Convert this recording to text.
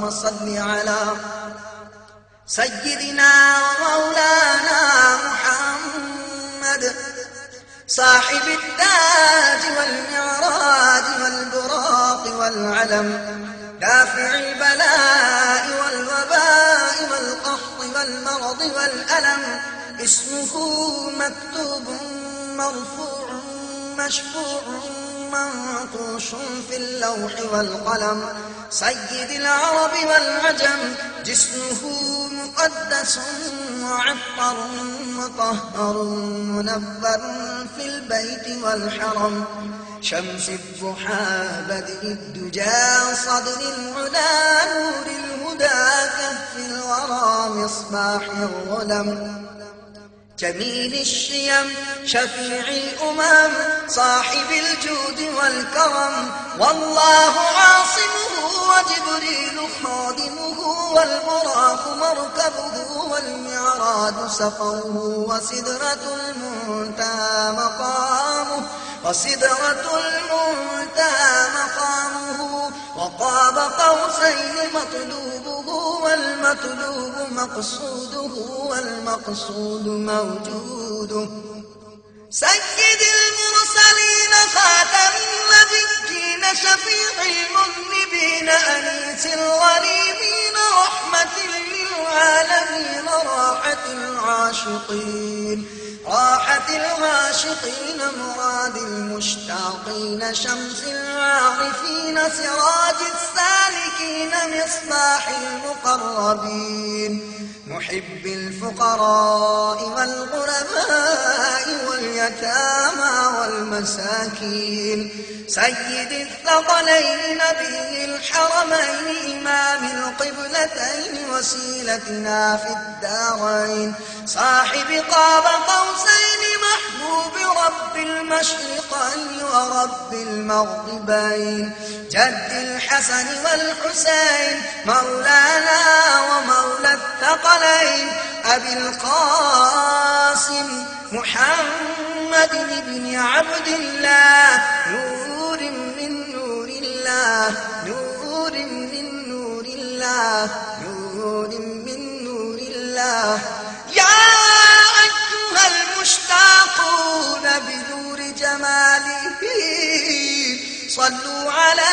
اللهم صل على سيدنا ومولانا محمد صاحب التاج والمعراج والبراق والعلم، دافع البلاء والوباء والقحط والمرض والألم، اسمه مكتوب مرفوع مشفوع منقوش في اللوح والقلم، سيد العرب والعجم، جسمه مقدس معطر مطهر منبر في البيت والحرم، شمس الضحى بدء الدجى صدر العلا نور الهدى كهف الورى مصباح الظلم، جميل الشيم شفيع الأمم صاحب الجود والكرم، والله عاصمه وجبريل خادمه والبراق مركبه والمعراج سفره وسدرة المنتهى مقامه وقاب قوسين مطلوبه والمطلوب مقصوده والمقصود موجوده، سيد المرسلين خاتم النبيين شفيع المذنبين أنيس الغريبين رحمة للعالمين راحة العاشقين مراد المشتاقين شمس العارفين سراج السالكين مصباح المقربين، محب الفقراء والغرباء واليتامى والمساكين، سيد الثقلين نبي الحرمين إمام القبلتين وسيلتنا في الدارين، صاحب قاب قوسين محبوب رب المشرقين ورب المغربين، جد الحسن والحسين مولانا ومولى الثقلين، أبي القاسم محمد بن عبد الله، نور من نور الله، نور من نور الله، نور من نور الله، يا أيها المشتاقون بنور جماله صلوا على